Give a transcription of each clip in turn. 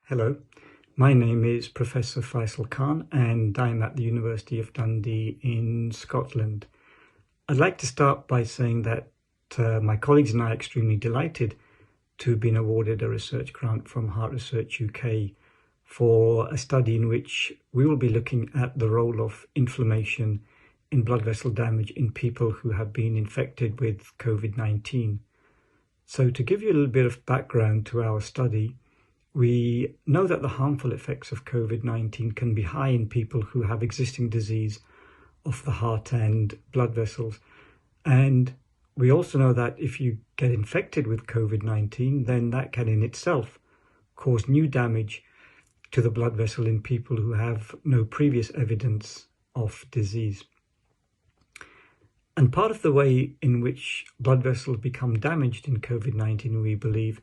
Hello, my name is Professor Faisel Khan and I'm at the University of Dundee in Scotland. I'd like to start by saying that my colleagues and I are extremely delighted to have been awarded a research grant from Heart Research UK for a study in which we will be looking at the role of inflammation in blood vessel damage in people who have been infected with COVID-19. So to give you a little bit of background to our study, we know that the harmful effects of COVID-19 can be high in people who have existing disease of the heart and blood vessels. And we also know that if you get infected with COVID-19, then that can in itself cause new damage to the blood vessel in people who have no previous evidence of disease. And part of the way in which blood vessels become damaged in COVID-19, we believe,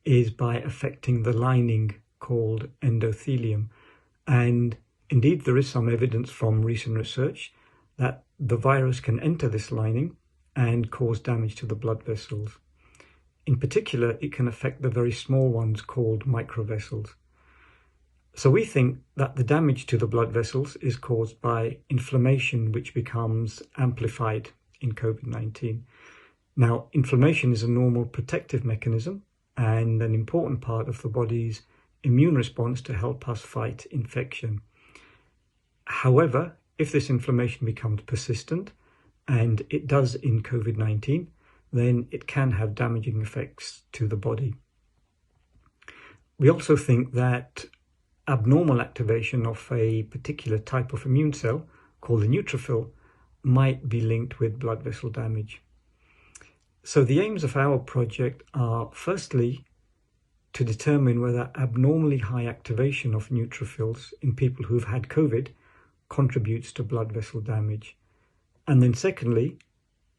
is by affecting the lining called endothelium. And indeed, there is some evidence from recent research that the virus can enter this lining and cause damage to the blood vessels. In particular, it can affect the very small ones called microvessels. So we think that the damage to the blood vessels is caused by inflammation, which becomes amplified in COVID-19. Now, inflammation is a normal protective mechanism and an important part of the body's immune response to help us fight infection. However, if this inflammation becomes persistent, and it does in COVID-19, then it can have damaging effects to the body. We also think that abnormal activation of a particular type of immune cell called the neutrophil might be linked with blood vessel damage. So the aims of our project are firstly to determine whether abnormally high activation of neutrophils in people who've had COVID contributes to blood vessel damage. And then secondly,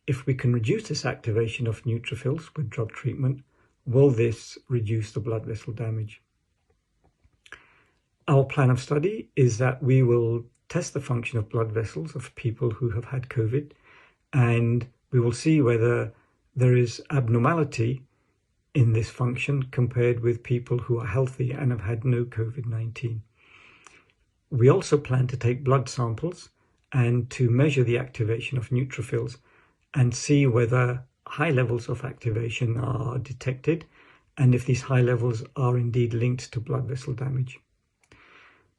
if we can reduce this activation of neutrophils with drug treatment, will this reduce the blood vessel damage? Our plan of study is that we will test the function of blood vessels of people who have had COVID, and we will see whether there is abnormality in this function compared with people who are healthy and have had no COVID-19. We also plan to take blood samples and to measure the activation of neutrophils and see whether high levels of activation are detected and if these high levels are indeed linked to blood vessel damage.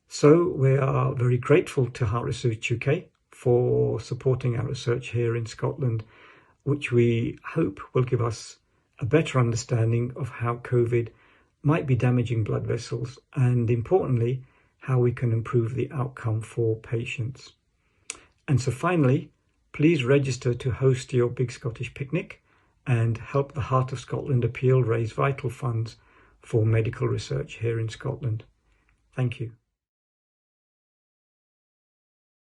So we are very grateful to Heart Research UK for supporting our research here in Scotland, which we hope will give us a better understanding of how COVID might be damaging blood vessels and, importantly, how we can improve the outcome for patients. And so finally, please register to host your Big Scottish Picnic and help the Heart of Scotland Appeal raise vital funds for medical research here in Scotland. Thank you.